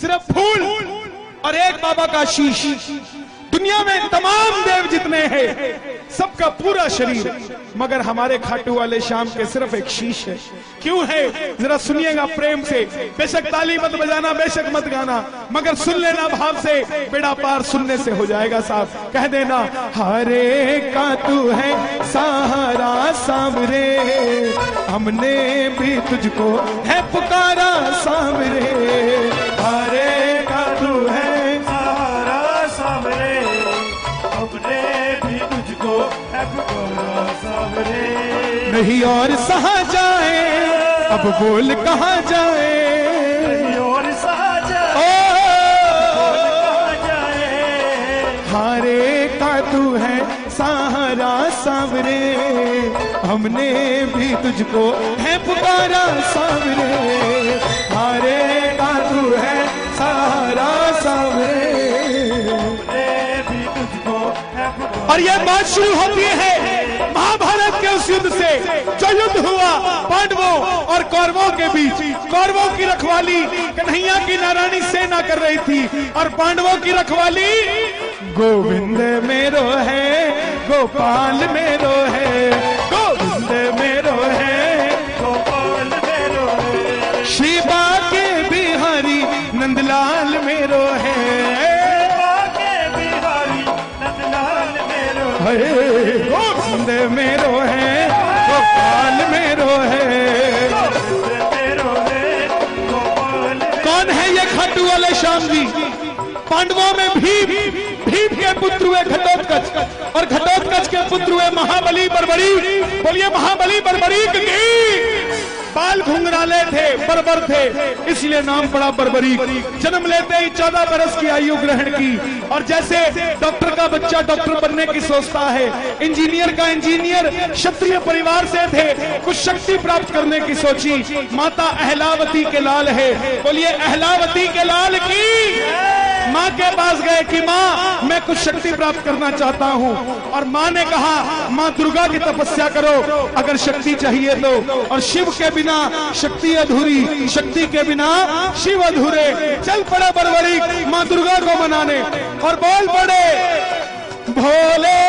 सिर्फ फूल और एक बाबा का शीश। दुनिया में तमाम देव जितने हैं सबका पूरा शरीर, मगर हमारे खाटू वाले श्याम के सिर्फ एक शीश है। क्यों है जरा सुनिएगा प्रेम से। बेशक ताली मत बजाना, बेशक मत गाना, मगर सुन लेना भाव से, बेड़ा पार सुनने से हो जाएगा साहब। कह देना हरे का तू है सहारा सांवरे, हमने भी तुझको है पुकारा सांवरे। हरे का तू है सहारा सांवरे, हमने भी तुझको है पुकारा सांवरे। नहीं और सहा जाए अब बोल कहाँ जाए, नहीं और सहा जाए कहाँ जाए। हारे का तू है सहारा सांवरे, हमने भी तुझको है पुकारा सांवरे। हारे का तू है सहारा सांवरे, हमने भी तुझको है पुकारा। और यह बात शुरू होती है महाभारत के उस युद्ध से जो युद्ध हुआ पांडवों और कौरवों के बीच। कौरवों की रखवाली कन्हैया की नारायणी सेना कर रही थी और पांडवों की रखवाली गोविंद मेरो है, गोपाल मेरो है, गोविंद मेरो है, गोपाल मेरो है। श्री बाके बिहारी नंदलाल मेरो है, बाके बिहारी नंदलाल मेरो है। गोविंद मेरो है, गोपाल मेरो है। मेरो है, गोपाल। कौन है ये खाटू वाले श्याम जी? पांडवों में भीम के पुत्र हुए घटोत्कच, और घटोत्कच के पुत्र हुए महाबली बर्बरीक। बोलिए महाबली बर्बरीक की। बाल घुंघराले थे, बर्बर थे, इसलिए नाम पड़ा बर्बरीक। जन्म लेते ही 14 बरस की आयु ग्रहण की, और जैसे डॉक्टर का बच्चा डॉक्टर बनने की सोचता है, इंजीनियर का इंजीनियर क्षत्रिय परिवार से थे, कुछ शक्ति प्राप्त करने की सोची। माता अहलावती के लाल है, बोलिए अहलावती के लाल की। माँ के पास गए कि माँ मैं कुछ शक्ति प्राप्त करना चाहता हूँ, और माँ ने कहा माँ दुर्गा की तपस्या करो अगर शक्ति चाहिए तो, और शिव के बिना शक्ति अधूरी, शक्ति के बिना शिव अधूरे। चल पड़े बर्बरीक माँ दुर्गा को मनाने, और बोल पड़े भोले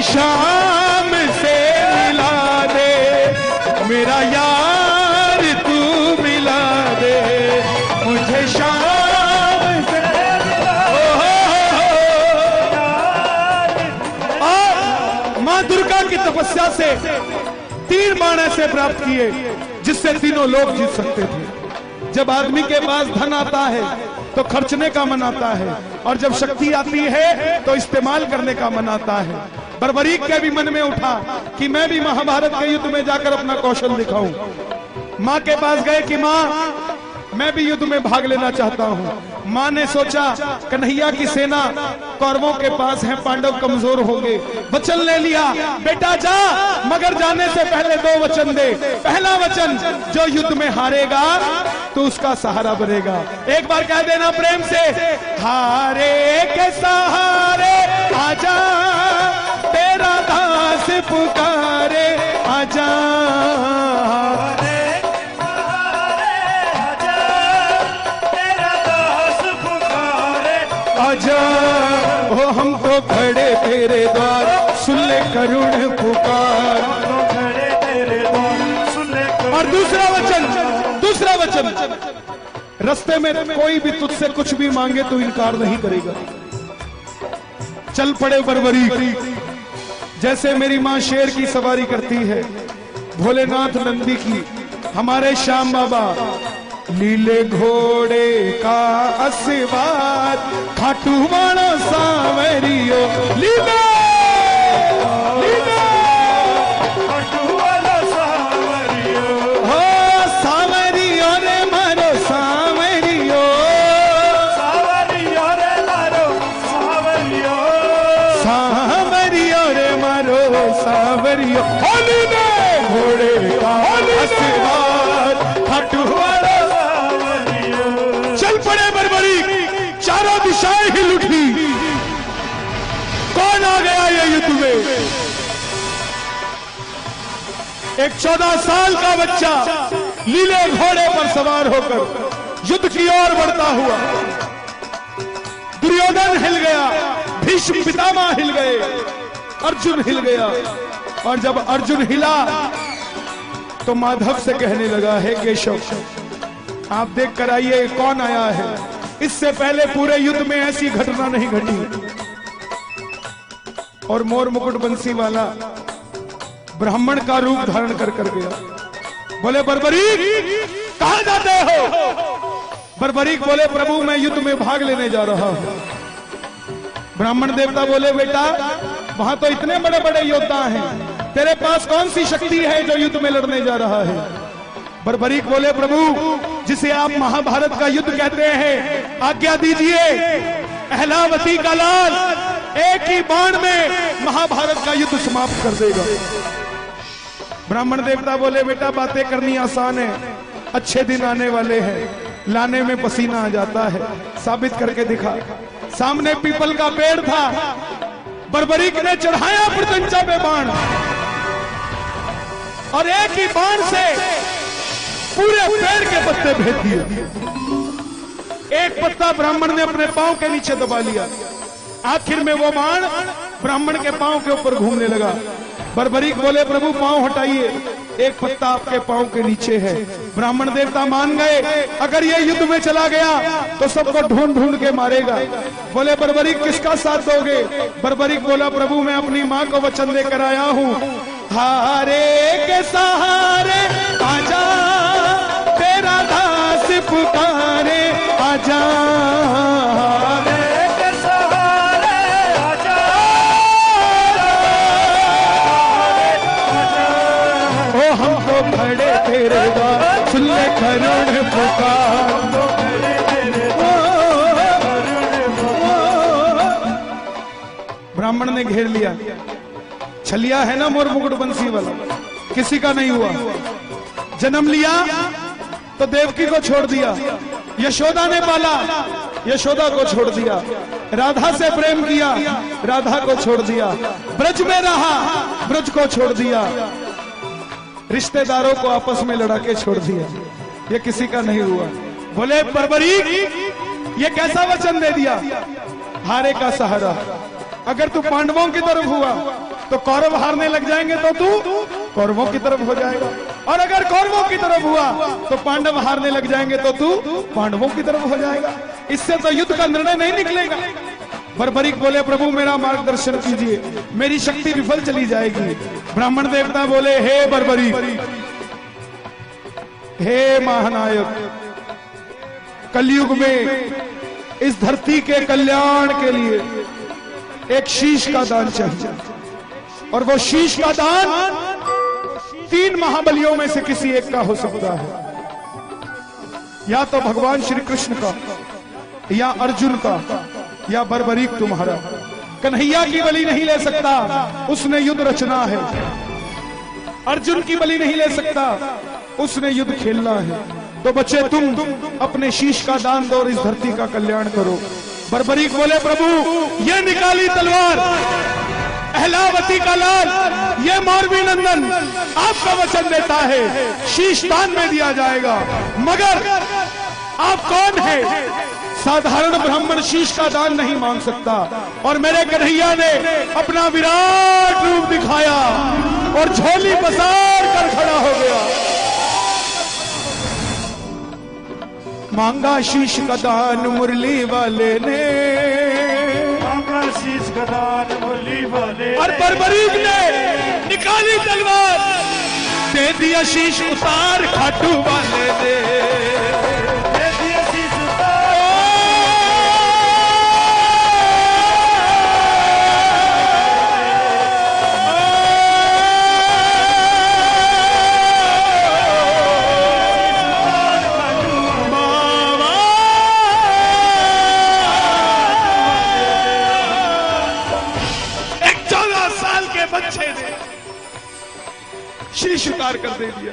शाम से मिला दे, मेरा यार तू मिला दे मुझे शाम से। मां दुर्गा की तपस्या से 3 बाण ऐसे प्राप्त किए जिससे तीनों लोग जीत सकते थे। जब आदमी के पास धन आता है तो खर्चने का मन आता है, और जब शक्ति आती है तो इस्तेमाल करने का मन आता है। बर्बरीक के भी मन में उठा कि मैं भी महाभारत के युद्ध में जाकर अपना कौशल दिखाऊं। माँ के पास गए कि माँ मैं भी युद्ध में भाग लेना चाहता हूँ। माँ ने सोचा कन्हैया की सेना कौरवों के पास है, पांडव कमजोर होंगे। वचन ले लिया बेटा जा, मगर जाने से पहले 2 वचन दे। पहला वचन जो युद्ध में हारेगा तो उसका सहारा बनेगा। एक बार कह देना प्रेम से, हारे के सहारे आजा तेरा दास पुकारे आजा। आजा ओ हम तो खड़े तेरे द्वार, सुन ले करुण पुकार। और दूसरा वचन रास्ते में कोई भी तुझसे कुछ भी मांगे तो इनकार नहीं करेगा। चल पड़े बर्बरीक, जैसे मेरी माँ शेर की सवारी करती है, भोलेनाथ नंदी की, हमारे श्याम बाबा लीले घोड़े का आशीर्वाद, खाटू वाला सांवरियो लीले लीले सावरियो होली ने घोड़े का सवार खाटू वाला चल पड़े बरबरी चारों दिशाएं हिल उठी कौन आ गया ये युद्ध में एक 14 साल का बच्चा लीले घोड़े पर सवार होकर युद्ध की ओर बढ़ता हुआ दुर्योधन हिल गया भीष्म पितामह हिल गए अर्जुन हिल गया और जब अर्जुन हिला तो माधव से कहने लगा है केशव आप देख कर आइए कौन आया है इससे पहले पूरे युद्ध में ऐसी घटना नहीं घटी और मोर मुकुट बंसी वाला ब्राह्मण का रूप धारण कर गया बोले बर्बरीक कहां जाते हो बर्बरीक बोले प्रभु मैं युद्ध में भाग लेने जा रहा हूं ब्राह्मण देवता बोले बेटा वहां तो इतने बड़े बड़े योद्धा हैं तेरे पास कौन सी शक्ति है जो युद्ध में लड़ने जा रहा है बर्बरीक बोले प्रभु जिसे आप महाभारत का युद्ध कहते हैं आज्ञा दीजिए अहलावती का लाल एक ही बाण में महाभारत का युद्ध समाप्त कर देगा ब्राह्मण देवता बोले बेटा बातें करनी आसान है अच्छे दिन आने वाले हैं लाने में पसीना आ जाता है साबित करके दिखा सामने पीपल का पेड़ था बर्बरीक ने चढ़ाया प्रत्यंचा पे बाण और एक ही बाण से पूरे पेड़ के पत्ते भेज दिए एक पत्ता ब्राह्मण ने अपने पांव के नीचे दबा लिया आखिर में वो बाण ब्राह्मण के पांव के ऊपर घूमने लगा बर्बरीक बोले प्रभु पांव हटाइए एक पत्ता आपके पांव के नीचे है ब्राह्मण देवता मान गए अगर ये युद्ध में चला गया तो सबको ढूंढ ढूंढ के मारेगा बोले बर्बरीक किसका साथ दोगे बर्बरीक बोला प्रभु मैं अपनी मां को वचन देकर आया हूं हारे के सहारे आजा तेरा दास पुकारे आजा खड़े तेरे द्वार सुन ले करुण पुकार ब्राह्मण ने घेर लिया छलिया है ना मोर मुकुट बंसी वाला किसी का नहीं हुआ जन्म लिया तो देवकी को छोड़ दिया यशोदा ने पाला यशोदा को छोड़ दिया राधा से प्रेम किया राधा को छोड़ दिया ब्रज में रहा ब्रज को छोड़ दिया रिश्तेदारों को आपस में लड़ा के छोड़ दिया ये किसी का नहीं हुआ बोले बर्बरीक ये कैसा वचन दे दिया हारे का सहारा अगर तू पांडवों की तरफ हुआ तो कौरव हारने लग जाएंगे तो तू कौरवों की तरफ हो जाएगा और अगर कौरवों की तरफ हुआ तो पांडव हारने लग जाएंगे तो तू पांडवों की तरफ हो जाएगा इससे तो युद्ध का निर्णय नहीं निकलेगा बर्बरीक बोले प्रभु मेरा मार्गदर्शन कीजिए मेरी शक्ति विफल चली जाएगी ब्राह्मण देवता बोले हे बर्बरीक हे महानायक कलयुग में इस धरती के कल्याण के लिए एक शीश का दान चाहिए और वो शीश का दान 3 महाबलियों में से किसी एक का हो सकता है या तो भगवान श्री कृष्ण का या अर्जुन का या बर्बरीक तुम्हारा कन्हैया की बलि नहीं ले सकता उसने युद्ध रचना है अर्जुन की बलि नहीं ले सकता उसने युद्ध खेलना है तो बच्चे तुम अपने शीश का दान दो और इस धरती का कल्याण करो बर्बरीक बोले प्रभु ये निकाली तलवार अहलावती का लाल ये मौरवी नंदन आपका वचन देता है शीश दान में दिया जाएगा मगर आप कौन है साधारण ब्राह्मण शीश का दान नहीं मांग सकता और मेरे कन्हैया ने अपना विराट रूप दिखाया और झोली पसार कर खड़ा हो गया मांगा शीश का दान मुरली वाले ने मांगा शीश का दान मुरली वाले और बर्बरीक ने निकाली तलवार दे दिया शीश उतार खाटू वाले ने शीश उतार कर दे दिया।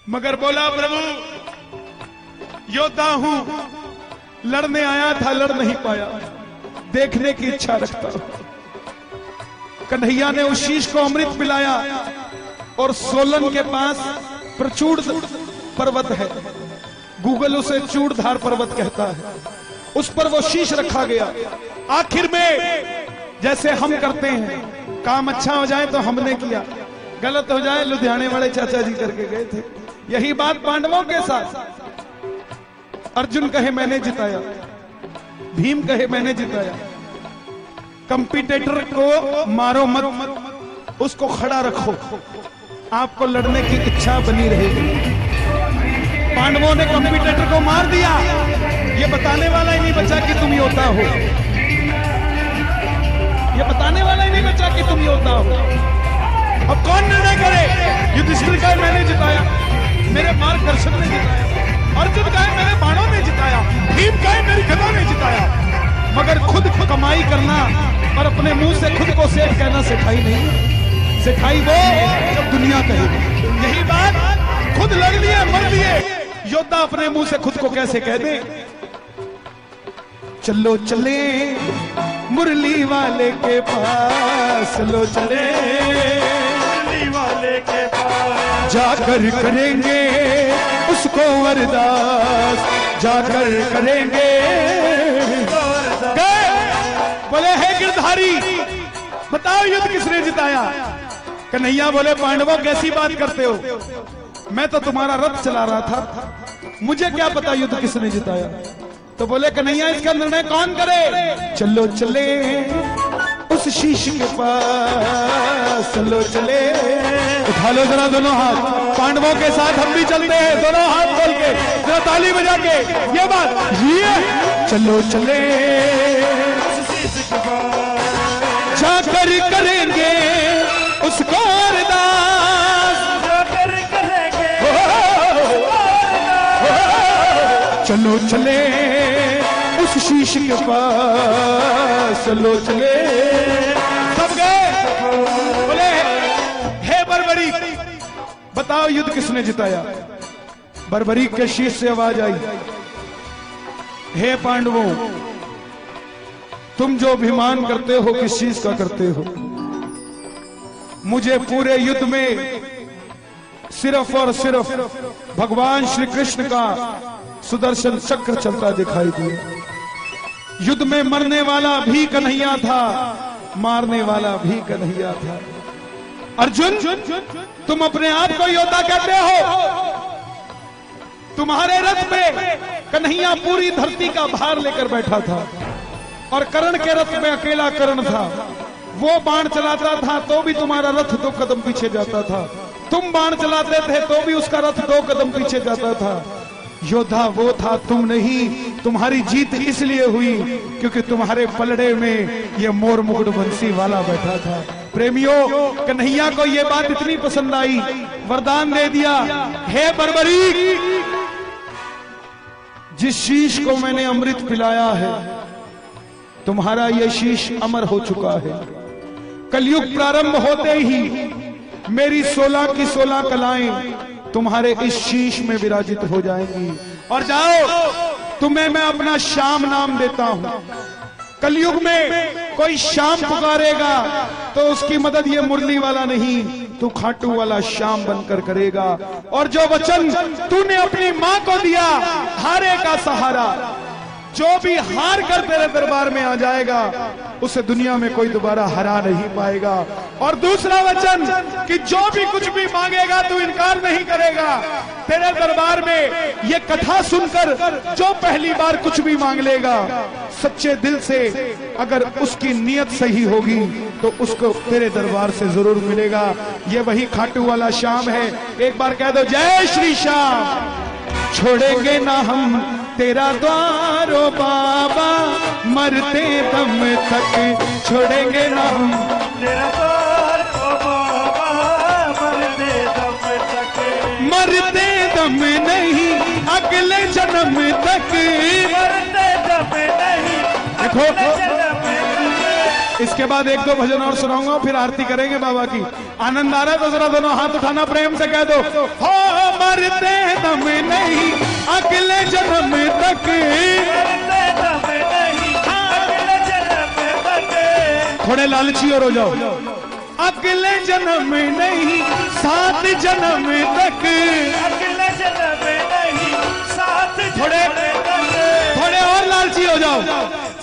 मगर बोला प्रभु योद्धा हूं, लड़ने आया था, लड़ नहीं पाया, देखने की इच्छा रखता हूं। कन्हैया ने उस शीश को अमृत पिलाया और सोलन के पास प्रचूड़ पर्वत है, गूगल उसे चूड़धार पर्वत कहता है, उस पर वो शीश रखा गया। आखिर में जैसे हम करते हैं, काम अच्छा हो जाए तो हमने किया, गलत हो जाए लुधियाने वाले चाचा जी करके गए थे। यही बात पांडवों के साथ। अर्जुन कहे मैंने जिताया, भीम कहे मैंने जिताया। कंपटीटर को मारो मत, उसको खड़ा रखो, आपको लड़ने की इच्छा बनी रहेगी। पांडवों ने कंपटीटर को मार दिया, ये बताने वाला ही नहीं बचा कि तुम योद्धा हो, ये बताने वाला ही नहीं बचा कि तुम योद्धा हो। अब कौन निर्णय करे? युधिष्ठिर कहे मैंने जिताया, मेरे मार्गदर्शक ने जिताया। अर्जुन कहे मेरे बाणों ने जिताया, भीम कहे मेरी गदा ने जिताया। मगर खुद कमाई करना और अपने मुंह से खुद को सेठ कहना सिखाई नहीं, सिखाई वो जब दुनिया कहे। यही बात खुद लड़ लिए मर लिए, योद्धा अपने मुंह से खुद को कैसे कह दे? चलो चले मुरली वाले के पास, चलो चले मुरली वाले के पास, जाकर करेंगे उसको अरदास, जाकर करेंगे। बोले हे गिरधारी बताओ युद्ध किसने जिताया? कन्हैया बोले पांडवों कैसी बात करते हो, मैं तो तुम्हारा रथ चला रहा था, मुझे क्या पता युद्ध किसने जिताया। तो बोले कन्हैया इसका निर्णय कौन करे? चलो चले उस शीश के पास, चलो चले। उठा लो जरा दोनों हाथ, पांडवों के साथ हम भी चलते हैं, दोनों हाथ खोल के जरा ताली बजा के ये बात, ये चलो चले जाकर करेंगे उसको अरदास, जाकर करेंगे चलो चले उस शीश के पास, चलो चले। सब गए। बोले हे बर्बरी बताओ युद्ध किसने जिताया? बर्बरी के शीश से आवाज आई, हे पांडवों तुम जो अभिमान करते हो किस चीज का करते हो? मुझे पूरे युद्ध में सिर्फ और सिर्फ भगवान श्री कृष्ण का सुदर्शन चक्र चलता दिखाई दिया। युद्ध में मरने वाला भी कन्हैया था, मारने वाला भी कन्हैया था। अर्जुन तुम अपने आप को योद्धा कहते हो, तुम्हारे रथ पे कन्हैया पूरी धरती का भार लेकर बैठा था और कर्ण के रथ में अकेला कर्ण था। वो बाण चलाता था तो भी तुम्हारा रथ 2 कदम पीछे जाता था, तुम बाण चलाते थे तो भी उसका रथ 2 कदम पीछे जाता था। योद्धा वो था, तुम नहीं। तुम्हारी जीत इसलिए हुई क्योंकि तुम्हारे पलड़े में ये मोर मुकुट बंसी वाला बैठा था। प्रेमियों कन्हैया को ये बात इतनी पसंद आई, वरदान दे दिया, हे बर्बरी जिस शीश को मैंने अमृत पिलाया है तुम्हारा ये शीश अमर हो चुका है। कलयुग प्रारंभ होते ही मेरी 16 की 16 कलाएं तुम्हारे इस शीश में विराजित हो जाएंगी। और जाओ तुम्हें मैं अपना श्याम नाम देता हूं। कलयुग में कोई श्याम पुकारेगा तो उसकी मदद ये मुरली वाला नहीं, तू खाटू वाला श्याम बनकर करेगा। और जो वचन तूने अपनी मां को दिया हारे का सहारा, जो भी हार कर तेरे दरबार में आ जाएगा उसे दुनिया में कोई दोबारा हरा नहीं पाएगा। और दूसरा वचन कि जो भी कुछ भी मांगेगा तू इनकार नहीं करेगा। तेरे दरबार में ये कथा सुनकर जो पहली बार कुछ भी मांग लेगा सच्चे दिल से, अगर उसकी नियत सही होगी तो उसको तेरे दरबार से जरूर मिलेगा। ये वही खाटू वाला श्याम है। एक बार कह दो जय श्री श्याम। छोड़ेंगे ना हम तेरा द्वारो बाबा, मरते दम तक छोड़ेंगे ना हम तेरा द्वार ओ बाबा, मरते दम तक, मरते दम नहीं अगले जन्म तक, मरते दम नहीं देखो अगले जन्म तक। इसके बाद एक दो भजन और सुनाऊंगा, फिर आरती करेंगे बाबा की। आनंद आ रहा है तो जरा दोनों हाथ उठाना, प्रेम से कह दो, हो मरते दम नहीं अगले जन्म तक, थोड़े लालची और हो जाओ, अगले जन्म नहीं 7 जन्म तक, अगले जन्म नहीं 7 थोड़े और लालची हो जाओ,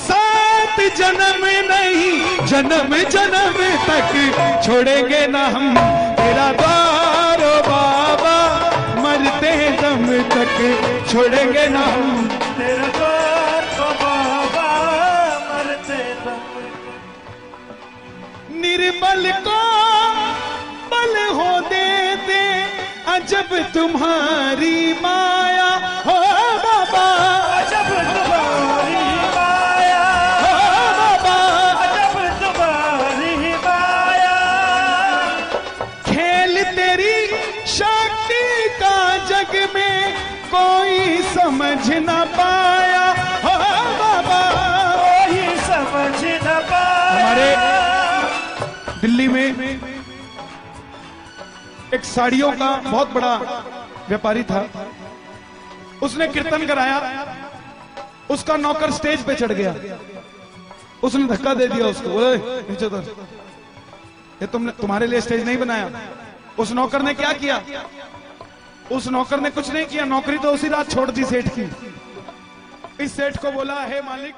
7 जन्म नहीं जन्म जन्म तक छोड़ेंगे ना हम तेरा द्वार ओ बाबा, मरते दम तक छोड़ेंगे ना हम तेरा द्वार ओ बाबा, मरते दम। निर्बल को बल हो देते अजब तुम्हारी माया हो बाबा, अजब तुम्हारी माया, हो बाबा, अजब तुम्हारी माया, खेल तेरी शक्ति का जग में कोई समझ न पाया हो बाबा, कोई समझ न पाया। हमारे दिल्ली में एक साड़ियों का बहुत बड़ा व्यापारी था, उसने कीर्तन कराया, उसका नौकर स्टेज पे चढ़ गया, उसने धक्का दे दिया उसको, बोले नीचे उतर, ये तुम्हारे लिए स्टेज नहीं बनाया। उस नौकर ने क्या किया? उस नौकर ने कुछ नहीं किया, नौकरी तो उसी रात छोड़ दी सेठ की। इस सेठ को बोला, हे मालिक